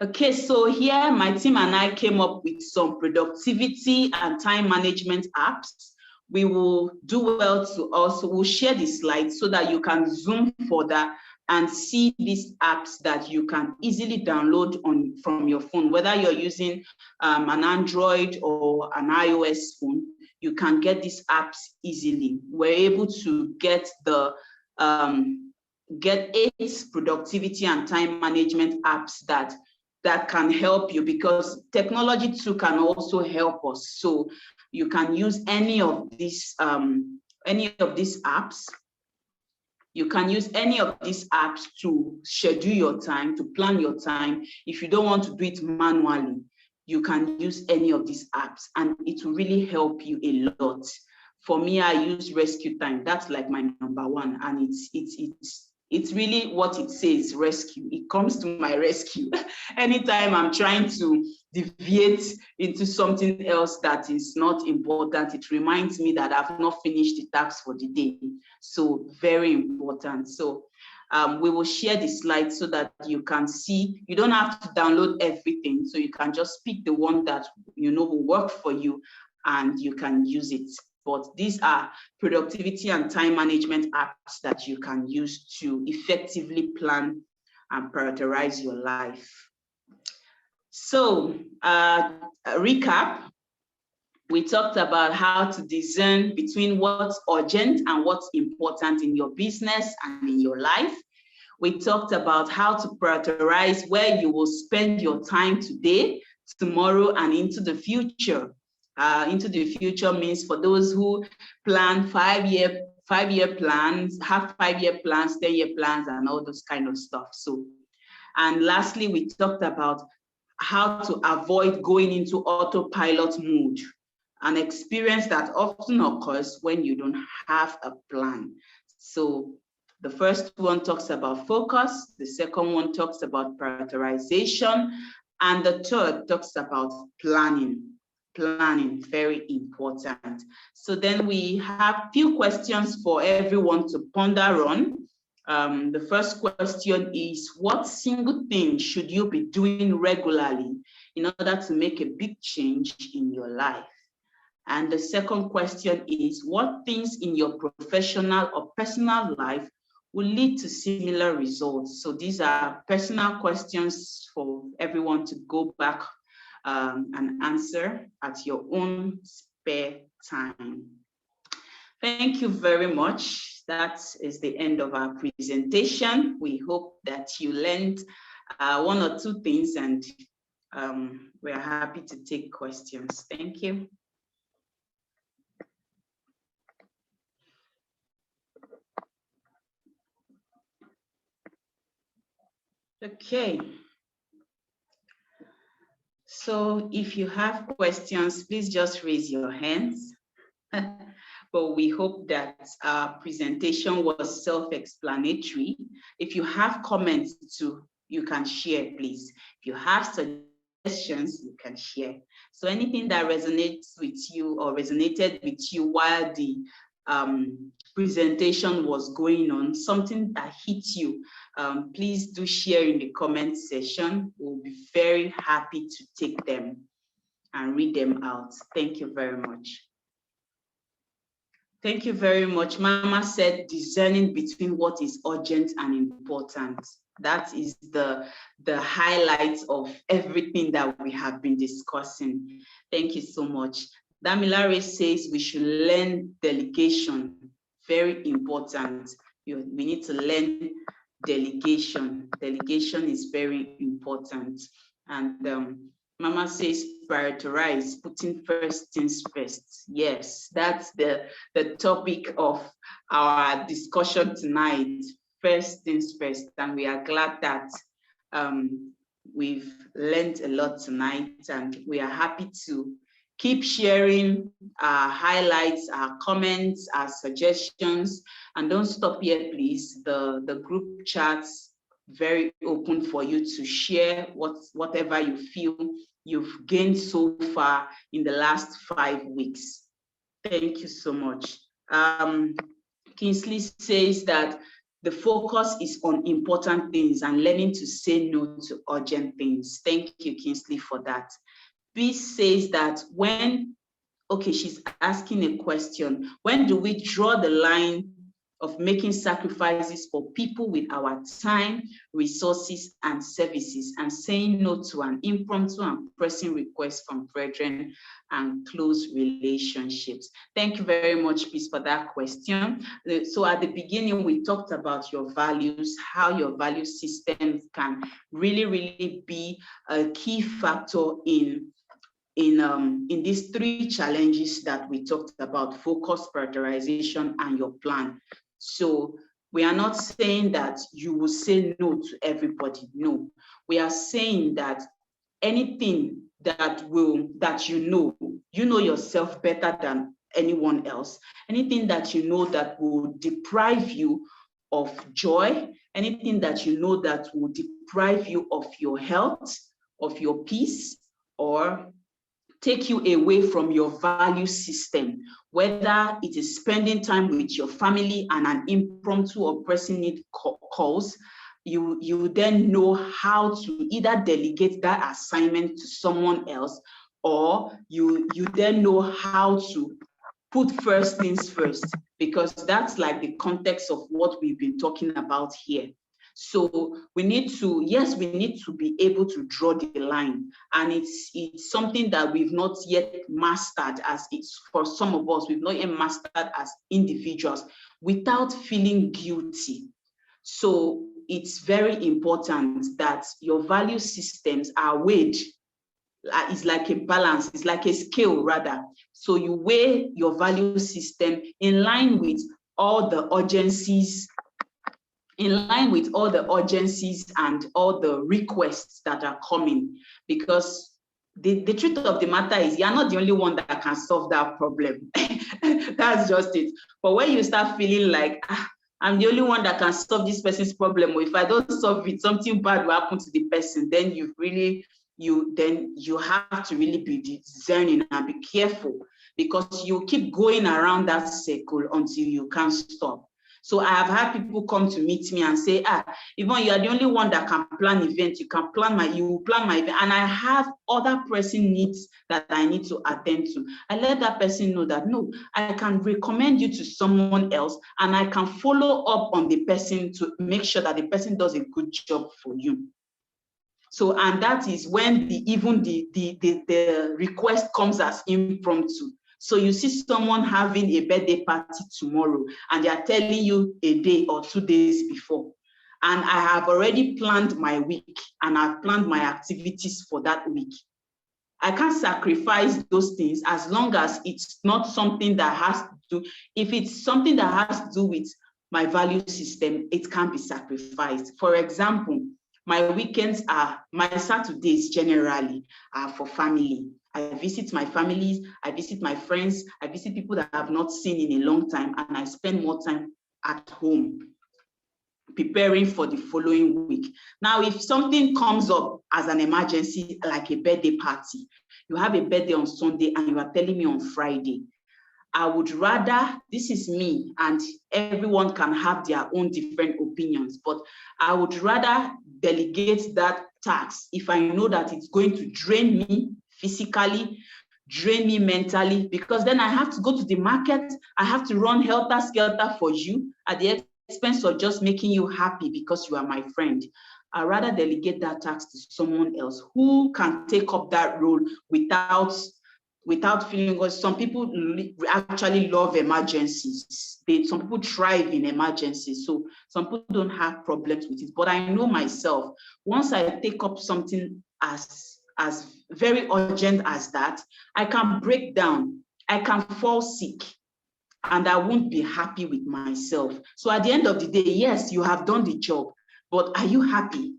Okay, so here my team and I came up with some productivity and time management apps. We will do well to also, we'll share the slides so that you can zoom further and see these apps that you can easily download from your phone, whether you're using an Android or an iOS phone, you can get these apps easily. We're able to get the get 8 productivity and time management apps that can help you, because technology too can also help us. So you can use any of these apps. You can use any of these apps to schedule your time, to plan your time. If you don't want to do it manually, you can use any of these apps and it will really help you a lot. For me, I use Rescue Time. That's like my #1, and it's really what it says, rescue. It comes to my rescue. Anytime I'm trying to deviate into something else that is not important, it reminds me that I've not finished the task for the day. So very important. So we will share the slides so that you can see. You don't have to download everything, so you can just pick the one that you know will work for you and you can use it. But these are productivity and time management apps that you can use to effectively plan and prioritize your life. So a recap, we talked about how to discern between what's urgent and what's important in your business and in your life. We talked about how to prioritize where you will spend your time today, tomorrow, and into the future. Into the future means for those who plan 5-year plans, have 5-year plans, 10-year plans, and all those kind of stuff. So, and lastly, we talked about how to avoid going into autopilot mode, an experience that often occurs when you don't have a plan. So the first one talks about focus, the second one talks about prioritization, and the third talks about planning. Planning, very important. So then we have a few questions for everyone to ponder on. The first question is, what single thing should you be doing regularly in order to make a big change in your life? And the second question is, what things in your professional or personal life will lead to similar results? So these are personal questions for everyone to go back and answer at your own spare time. Thank you very much. That is the end of our presentation. We hope that you learned 1 or 2 things, and we are happy to take questions. Thank you. Okay. So if you have questions, please just raise your hands. But we hope that our presentation was self-explanatory. If you have comments too, you can share, please. If you have suggestions, you can share. So anything that resonates with you or resonated with you while the presentation was going on, something that hit you, please do share in the comment section. We'll be very happy to take them and read them out. Thank you very much. Thank you very much. Mama said discerning between what is urgent and important. That is the highlight of everything that we have been discussing. Thank you so much. Damilare says we should learn delegation. Very important. We need to learn delegation. Delegation is very important. And Mama says prioritize, putting first things first. Yes, that's the topic of our discussion tonight. First things first, and we are glad that we've learned a lot tonight, and we are happy to keep sharing our highlights, our comments, our suggestions, and don't stop here, please. The group chats very open for you to share whatever you feel you've gained so far in the last 5 weeks. Thank you so much. Kingsley says that the focus is on important things and learning to say no to urgent things. Thank you, Kingsley, for that. Peace says that she's asking a question. When do we draw the line of making sacrifices for people with our time, resources, and services, and saying no to an impromptu and pressing request from brethren and close relationships? Thank you very much, Peace, for that question. So at the beginning, we talked about your values, how your value systems can really, really be a key factor in these three challenges that we talked about: focus, prioritization, and your plan. So we are not saying that you will say no to everybody. No, we are saying that anything that you know yourself better than anyone else, anything that you know that will deprive you of joy, anything that you know that will deprive you of your health, of your peace, or take you away from your value system, whether it is spending time with your family and an impromptu or pressing need calls, you then know how to either delegate that assignment to someone else, or you then know how to put first things first, because that's like the context of what we've been talking about here. So we need to be able to draw the line, and it's something that we've not yet mastered, as it's for some of us, we've not yet mastered as individuals without feeling guilty. So it's very important that your value systems are weighed. It's like a balance, it's like a scale rather. So you weigh your value system in line with all the urgencies, and all the requests that are coming, because the truth of the matter is you're not the only one that can solve that problem. That's just it. But when you start feeling like, I'm the only one that can solve this person's problem, or if I don't solve it, something bad will happen to the person, then you have to really be discerning and be careful, because you keep going around that circle until you can't stop. So I have had people come to meet me and say, Yvonne, you are the only one that can plan events. You will plan my event. And I have other pressing needs that I need to attend to. I let that person know that, no, I can recommend you to someone else, and I can follow up on the person to make sure that the person does a good job for you. So, and that is when the request comes as impromptu. So you see someone having a birthday party tomorrow, and they are telling you a day or 2 days before. And I have already planned my week, and I've planned my activities for that week. I can't sacrifice those things as long as it's not something that has to do. If it's something that has to do with my value system, it can't be sacrificed. For example, my Saturdays generally are for family. I visit my families, I visit my friends, I visit people that I have not seen in a long time, and I spend more time at home preparing for the following week. Now, if something comes up as an emergency, like a birthday party, you have a birthday on Sunday and you are telling me on Friday, I would rather, this is me, and everyone can have their own different opinions, but I would rather delegate that task if I know that it's going to drain me physically, drain me mentally, because then I have to go to the market, I have to run helter-skelter for you at the expense of just making you happy because you are my friend. I'd rather delegate that task to someone else who can take up that role without feeling, because some people actually love emergencies. Some people thrive in emergencies, so some people don't have problems with it. But I know myself, once I take up something as very urgent as that, I can break down, I can fall sick, and I won't be happy with myself. So at the end of the day, yes, you have done the job, but are you happy?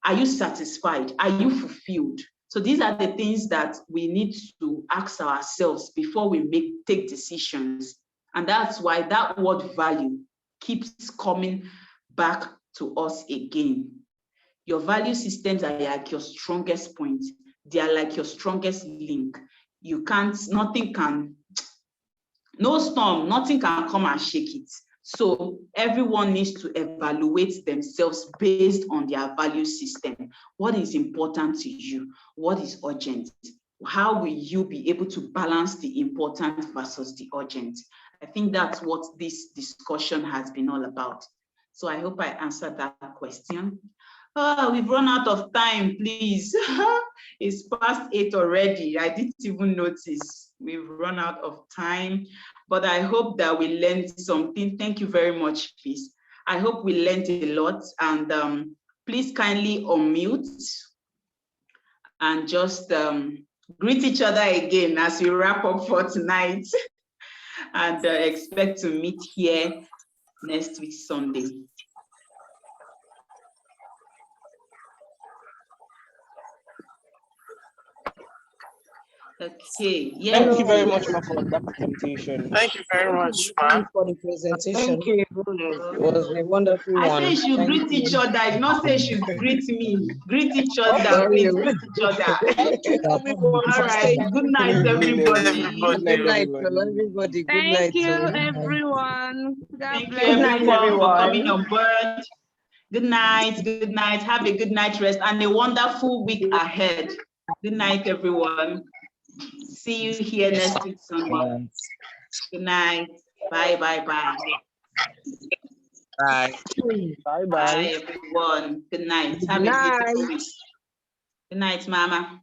Are you satisfied? Are you fulfilled? So these are the things that we need to ask ourselves before we take decisions. And that's why that word value keeps coming back to us again. Your value systems are like your strongest point. They are like your strongest link. No storm, nothing can come and shake it. So everyone needs to evaluate themselves based on their value system. What is important to you? What is urgent? How will you be able to balance the important versus the urgent? I think that's what this discussion has been all about. So I hope I answered that question. Oh, we've run out of time, please. It's past 8 already. I didn't even notice. We've run out of time, but I hope that we learned something. Thank you very much, please. I hope we learned a lot, and please kindly unmute and just greet each other again as we wrap up for tonight and expect to meet here next week, Sunday. Okay, yeah. Thank you very much, Ma, for that presentation. Thank you very much, Thank Ma. you for the presentation. Thank you. It was a wonderful I one. say you should Thank greet each other. I did not say you should greet me. Greet each other. Sorry. Please greet each other. Everyone. All right. Good night, everybody. Everybody. Good night, everybody. Good night. Thank you, to- everyone. God Thank you, bless you. everyone, for coming on board. Good night. Good night. Have a good night rest and a wonderful week ahead. Good night, everyone. See you here next week, Sunday. Good night. Bye, bye, bye. Bye. Bye bye. Bye, everyone. Good night. Have a beautiful week. Good night, Mama.